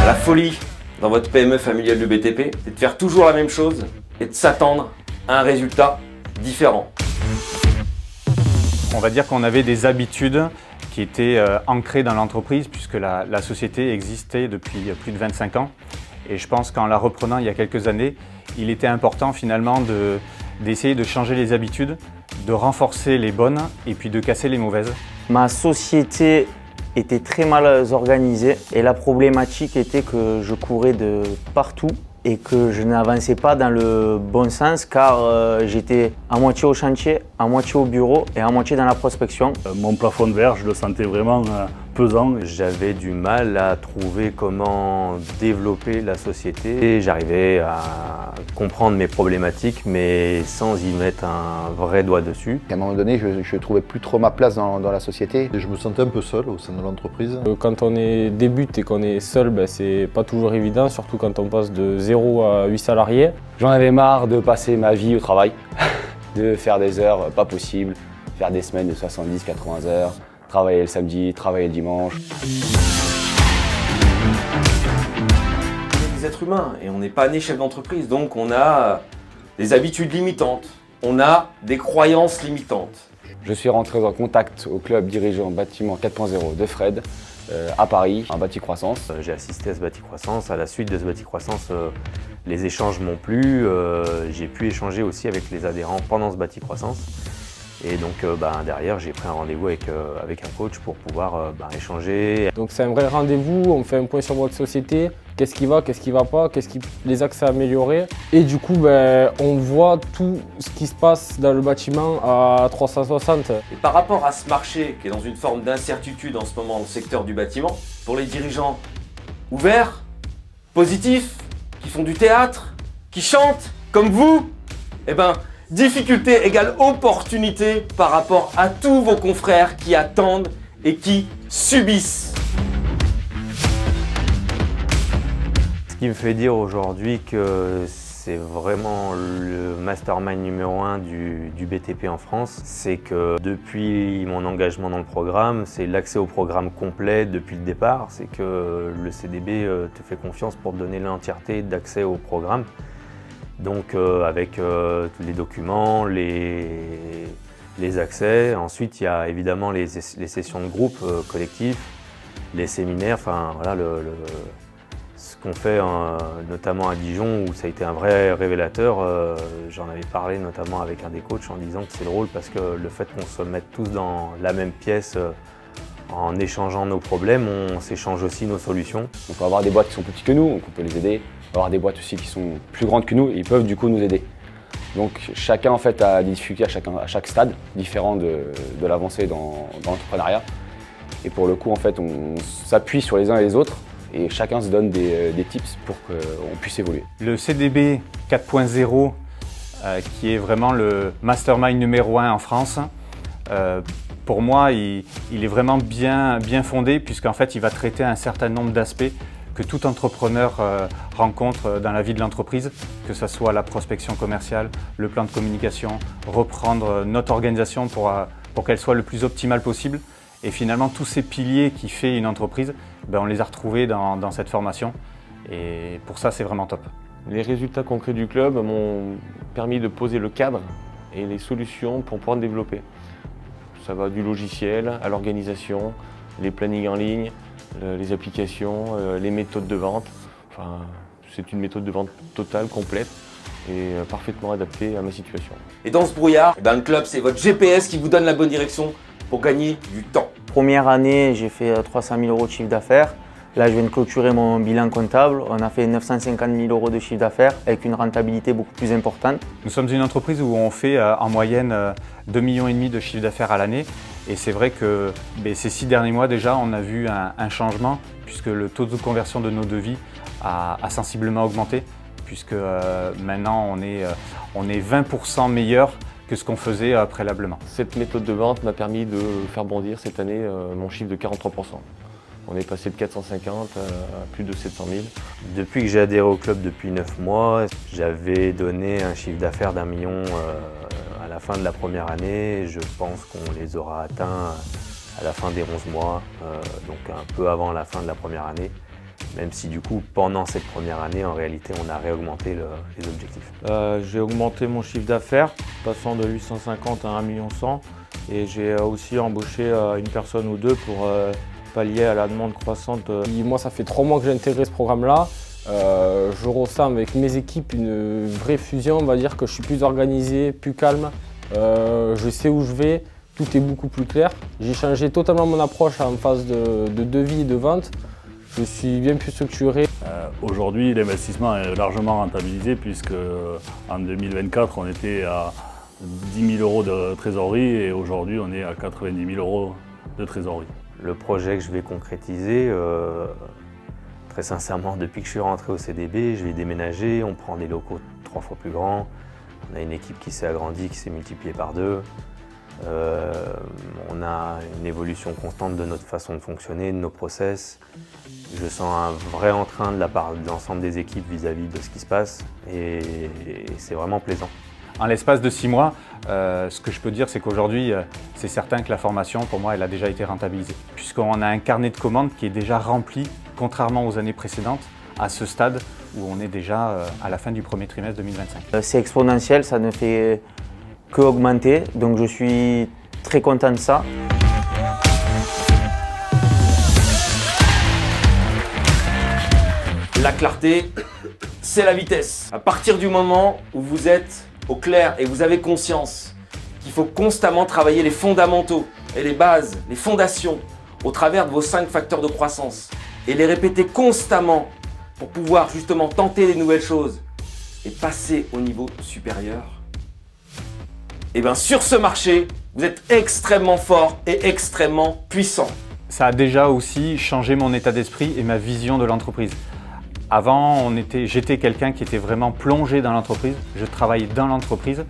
La folie dans votre PME familiale du BTP, c'est de faire toujours la même chose et de s'attendre à un résultat différent. On va dire qu'on avait des habitudes qui étaient ancrées dans l'entreprise puisque la société existait depuis plus de 25 ans. Et je pense qu'en la reprenant il y a quelques années, il était important finalement d'essayer de changer les habitudes, de renforcer les bonnes et puis de casser les mauvaises. Ma société était très mal organisée et la problématique était que je courais de partout et que je n'avançais pas dans le bon sens car j'étais à moitié au chantier, à moitié au bureau et à moitié dans la prospection. Mon plafond de verre, je le sentais vraiment pesant. J'avais du mal à trouver comment développer la société. J'arrivais à comprendre mes problématiques mais sans y mettre un vrai doigt dessus. À un moment donné, je ne trouvais plus trop ma place dans la société. Et je me sentais un peu seul au sein de l'entreprise. Quand on débute et qu'on est seul, c'est pas toujours évident, surtout quand on passe de 0 à 8 salariés. J'en avais marre de passer ma vie au travail, de faire des heures pas possibles, faire des semaines de 70-80 heures, travailler le samedi, travailler le dimanche. On est des êtres humains et on n'est pas né chef d'entreprise, donc on a des habitudes limitantes, on a des croyances limitantes. Je suis rentré en contact au club dirigeant bâtiment 4.0 de Fred à Paris, un bâti croissance. J'ai assisté à ce bâti croissance, à la suite de ce bâti croissance, les échanges m'ont plu, j'ai pu échanger aussi avec les adhérents pendant ce bâti croissance. Et donc derrière, j'ai pris un rendez-vous avec un coach pour pouvoir échanger. Donc c'est un vrai rendez-vous, on fait un point sur votre société, qu'est-ce qui va pas, les axes à améliorer. Et du coup, on voit tout ce qui se passe dans le bâtiment à 360. Et par rapport à ce marché qui est dans une forme d'incertitude en ce moment dans le secteur du bâtiment, pour les dirigeants ouverts, positifs, qui font du théâtre, qui chantent, comme vous, difficulté égale opportunité par rapport à tous vos confrères qui attendent et qui subissent. Ce qui me fait dire aujourd'hui que c'est vraiment le mastermind numéro 1 du BTP en France, c'est que depuis mon engagement dans le programme, c'est l'accès au programme complet depuis le départ, c'est que le CDB te fait confiance pour te donner l'entièreté d'accès au programme. Donc avec tous les documents, les accès. Ensuite, il y a évidemment les sessions de groupe collectifs, les séminaires, enfin voilà ce qu'on fait notamment à Dijon où ça a été un vrai révélateur. J'en avais parlé notamment avec un des coachs en disant que c'est drôle parce que le fait qu'on se mette tous dans la même pièce en échangeant nos problèmes, on s'échange aussi nos solutions. On peut avoir des boîtes qui sont plus petites que nous, donc on peut les aider. On peut avoir des boîtes aussi qui sont plus grandes que nous et ils peuvent du coup nous aider. Donc chacun en fait a des difficultés à chaque stade différent de l'avancée dans l'entrepreneuriat. Et pour le coup en fait on s'appuie sur les uns et les autres et chacun se donne des tips pour qu'on puisse évoluer. Le CDB 4.0 qui est vraiment le mastermind numéro 1 en France, pour moi il est vraiment bien fondé puisqu'en fait il va traiter un certain nombre d'aspects que tout entrepreneur rencontre dans la vie de l'entreprise, que ce soit la prospection commerciale, le plan de communication, reprendre notre organisation pour qu'elle soit le plus optimale possible. Et finalement, tous ces piliers qui font une entreprise, on les a retrouvés dans cette formation. Et pour ça, c'est vraiment top. Les résultats concrets du club m'ont permis de poser le cadre et les solutions pour pouvoir le développer. Ça va du logiciel à l'organisation, les plannings en ligne, les applications, les méthodes de vente. Enfin, c'est une méthode de vente totale, complète et parfaitement adaptée à ma situation. Et dans ce brouillard, le club, c'est votre GPS qui vous donne la bonne direction pour gagner du temps. Première année, j'ai fait 300 000 € de chiffre d'affaires. Là, je viens de clôturer mon bilan comptable. On a fait 950 000 € de chiffre d'affaires avec une rentabilité beaucoup plus importante. Nous sommes une entreprise où on fait en moyenne 2,5 millions de chiffre d'affaires à l'année. Et c'est vrai que ces 6 derniers mois déjà, on a vu un changement puisque le taux de conversion de nos devis a sensiblement augmenté puisque maintenant on est 20% meilleur que ce qu'on faisait préalablement. Cette méthode de vente m'a permis de faire bondir cette année mon chiffre de 43%. On est passé de 450 à plus de 700 000. Depuis que j'ai adhéré au club depuis 9 mois, j'avais donné un chiffre d'affaires d'1 million à la fin de la première année. Je pense qu'on les aura atteints à la fin des 11 mois, donc un peu avant la fin de la première année. Même si du coup, pendant cette première année, en réalité, on a réaugmenté les objectifs. J'ai augmenté mon chiffre d'affaires, passant de 850 à 1 100 000. Et j'ai aussi embauché une personne ou deux pour pallier à la demande croissante. Moi, ça fait 3 mois que j'ai intégré ce programme-là. Je ressens avec mes équipes une vraie fusion. On va dire que je suis plus organisé, plus calme. Je sais où je vais, tout est beaucoup plus clair. J'ai changé totalement mon approche en phase de devis et de vente. Je suis bien plus structuré. Aujourd'hui, l'investissement est largement rentabilisé puisque en 2024, on était à 10 000 € de trésorerie et aujourd'hui, on est à 90 000 € de trésorerie. Le projet que je vais concrétiser, très sincèrement, depuis que je suis rentré au CDB, je vais déménager, on prend des locaux 3 fois plus grands, on a une équipe qui s'est agrandie, qui s'est multipliée par 2. On a une évolution constante de notre façon de fonctionner, de nos process. Je sens un vrai entrain de la part de l'ensemble des équipes vis-à-vis de ce qui se passe et c'est vraiment plaisant. En l'espace de 6 mois, ce que je peux dire, c'est qu'aujourd'hui, c'est certain que la formation, pour moi, elle a déjà été rentabilisée. Puisqu'on a un carnet de commandes qui est déjà rempli, contrairement aux années précédentes, à ce stade où on est déjà à la fin du premier trimestre 2025. C'est exponentiel, ça ne fait que augmenter, donc je suis très content de ça. La clarté, c'est la vitesse. À partir du moment où vous êtes au clair et vous avez conscience qu'il faut constamment travailler les fondamentaux et les bases, les fondations au travers de vos 5 facteurs de croissance et les répéter constamment pour pouvoir justement tenter des nouvelles choses et passer au niveau supérieur, et bien sur ce marché, vous êtes extrêmement fort et extrêmement puissant. Ça a déjà aussi changé mon état d'esprit et ma vision de l'entreprise. Avant, j'étais quelqu'un qui était vraiment plongé dans l'entreprise, je travaillais dans l'entreprise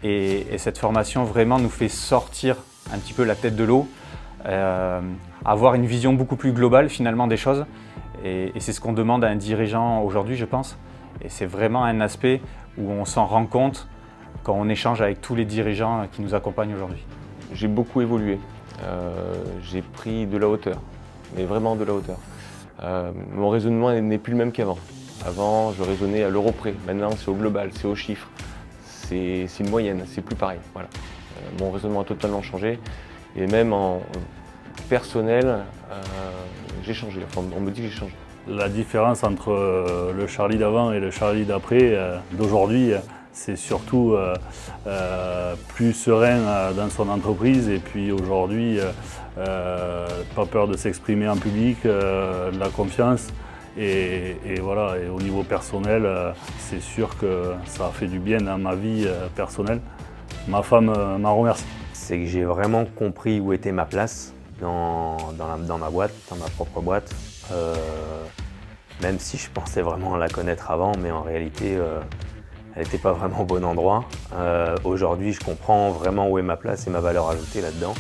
et cette formation vraiment nous fait sortir un petit peu la tête de l'eau, avoir une vision beaucoup plus globale finalement des choses et c'est ce qu'on demande à un dirigeant aujourd'hui, je pense. Et c'est vraiment un aspect où on s'en rend compte quand on échange avec tous les dirigeants qui nous accompagnent aujourd'hui. J'ai beaucoup évolué, j'ai pris de la hauteur, mais vraiment de la hauteur. Mon raisonnement n'est plus le même qu'avant. Avant, je raisonnais à l'euro près, maintenant c'est au global, c'est au chiffre, c'est une moyenne, c'est plus pareil. Voilà. Mon raisonnement a totalement changé et même en personnel, j'ai changé, enfin, on me dit que j'ai changé. La différence entre le Charlie d'avant et le Charlie d'après, d'aujourd'hui, c'est surtout plus serein dans son entreprise et puis aujourd'hui, pas peur de s'exprimer en public, de la confiance et voilà. Et au niveau personnel, c'est sûr que ça a fait du bien dans ma vie personnelle. Ma femme m'en remercie. C'est que j'ai vraiment compris où était ma place dans ma boîte, dans ma propre boîte. Même si je pensais vraiment la connaître avant, mais en réalité, elle n'était pas vraiment au bon endroit. Aujourd'hui, je comprends vraiment où est ma place et ma valeur ajoutée là-dedans.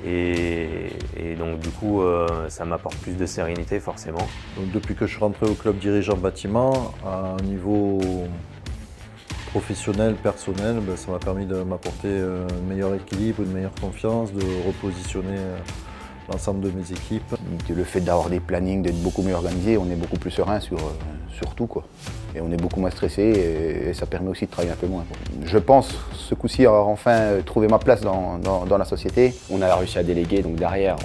Et donc, du coup, ça m'apporte plus de sérénité, forcément. Donc, depuis que je suis rentré au club dirigeant bâtiment, à un niveau professionnel, personnel, ça m'a permis de m'apporter un meilleur équilibre, une meilleure confiance, de repositionner l'ensemble de mes équipes. Le fait d'avoir des plannings, d'être beaucoup mieux organisé, on est beaucoup plus serein sur tout, quoi. Et on est beaucoup moins stressé et ça permet aussi de travailler un peu moins, quoi. Je pense ce coup-ci avoir enfin trouvé ma place dans la société. On a réussi à déléguer, donc derrière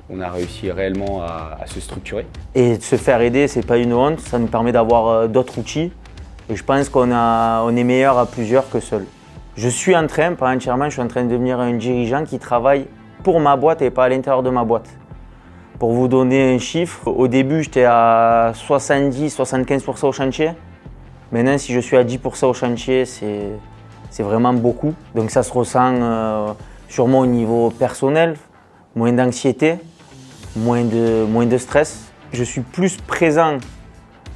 on a réussi réellement à se structurer. Et de se faire aider, c'est pas une honte, ça nous permet d'avoir d'autres outils. Et je pense qu'on est meilleur à plusieurs que seul. Je suis en train, pas entièrement, je suis en train de devenir un dirigeant qui travaille pour ma boîte et pas à l'intérieur de ma boîte. Pour vous donner un chiffre, au début j'étais à 70-75% au chantier. Maintenant si je suis à 10% au chantier, c'est vraiment beaucoup. Donc ça se ressent sûrement au niveau personnel, moins d'anxiété, moins de stress. Je suis plus présent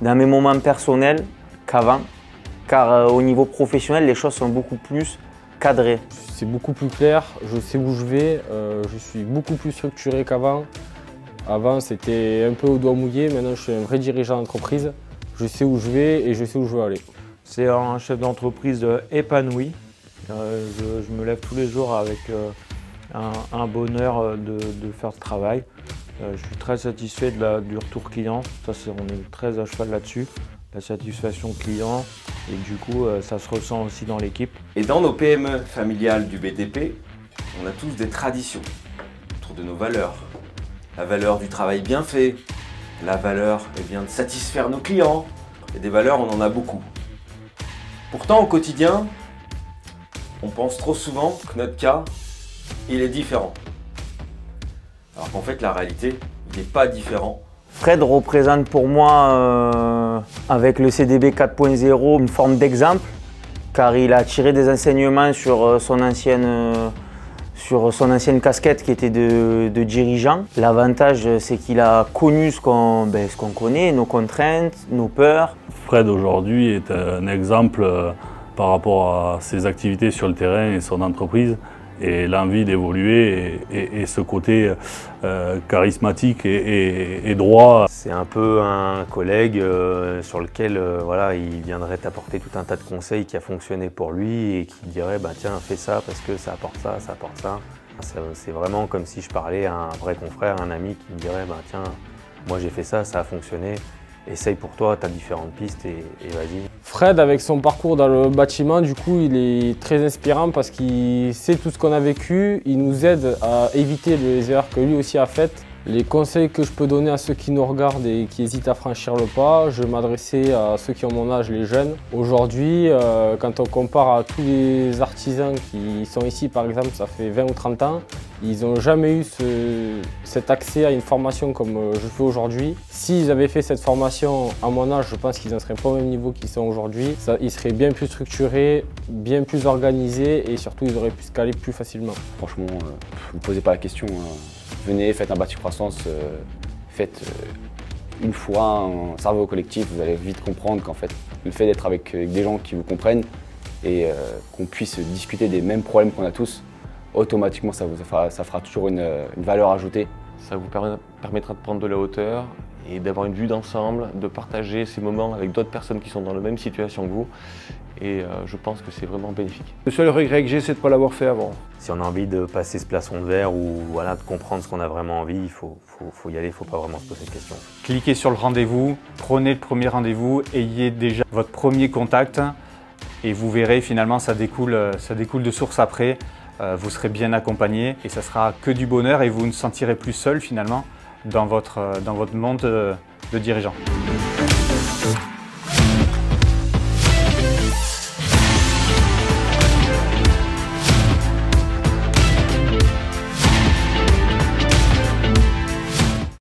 dans mes moments personnels qu'avant, car au niveau professionnel, les choses sont beaucoup plus cadrées. C'est beaucoup plus clair, je sais où je vais, je suis beaucoup plus structuré qu'avant. Avant, c'était un peu au doigt mouillé, maintenant je suis un vrai dirigeant d'entreprise. Je sais où je vais et je sais où je veux aller. C'est un chef d'entreprise épanoui. Je me lève tous les jours avec un bonheur de faire ce travail. Je suis très satisfait du retour client, on est très à cheval là-dessus, la satisfaction client et du coup ça se ressent aussi dans l'équipe. Et dans nos PME familiales du BTP, on a tous des traditions autour de nos valeurs. La valeur du travail bien fait, la valeur de satisfaire nos clients, et des valeurs on en a beaucoup. Pourtant au quotidien, on pense trop souvent que notre cas, il est différent. Alors qu'en fait, la réalité, il n'est pas différent. Fred représente pour moi, avec le CDB 4.0, une forme d'exemple, car il a tiré des enseignements sur son ancienne casquette qui était de dirigeant. L'avantage, c'est qu'il a connu ce qu'on connaît, nos contraintes, nos peurs. Fred, aujourd'hui, est un exemple par rapport à ses activités sur le terrain et son entreprise, et l'envie d'évoluer et ce côté charismatique et droit. C'est un peu un collègue sur lequel voilà, il viendrait t'apporter tout un tas de conseils qui a fonctionné pour lui et qui dirait bah, tiens fais ça parce que ça apporte ça, ça apporte ça. C'est vraiment comme si je parlais à un vrai confrère, un ami qui me dirait bah, tiens moi j'ai fait ça, ça a fonctionné. Essaye pour toi, tu as différentes pistes et vas-y. Fred, avec son parcours dans le bâtiment, du coup, il est très inspirant parce qu'il sait tout ce qu'on a vécu. Il nous aide à éviter les erreurs que lui aussi a faites. Les conseils que je peux donner à ceux qui nous regardent et qui hésitent à franchir le pas, je vais m'adresser à ceux qui ont mon âge, les jeunes. Aujourd'hui, quand on compare à tous les artisans qui sont ici, par exemple, ça fait 20 ou 30 ans, ils n'ont jamais eu cet accès à une formation comme je fais aujourd'hui. S'ils avaient fait cette formation à mon âge, je pense qu'ils n'en seraient pas au même niveau qu'ils sont aujourd'hui. Ils seraient bien plus structurés, bien plus organisés et surtout ils auraient pu se caler plus facilement. Franchement, vous ne posez pas la question. Venez, faites un bâti croissance, faites une fois un cerveau collectif, vous allez vite comprendre qu'en fait, le fait d'être avec des gens qui vous comprennent et qu'on puisse discuter des mêmes problèmes qu'on a tous, automatiquement ça fera toujours une valeur ajoutée. Ça vous permettra de prendre de la hauteur et d'avoir une vue d'ensemble, de partager ces moments avec d'autres personnes qui sont dans la même situation que vous. Et je pense que c'est vraiment bénéfique. Le seul regret que j'ai, c'est de ne pas l'avoir fait avant. Si on a envie de passer ce plafond de verre ou voilà, de comprendre ce qu'on a vraiment envie, il faut y aller, il ne faut pas vraiment se poser de questions. Cliquez sur le rendez-vous, prenez le premier rendez-vous, ayez déjà votre premier contact et vous verrez finalement ça découle de source après. Vous serez bien accompagné et ça sera que du bonheur et vous ne sentirez plus seul finalement dans votre monde de dirigeant.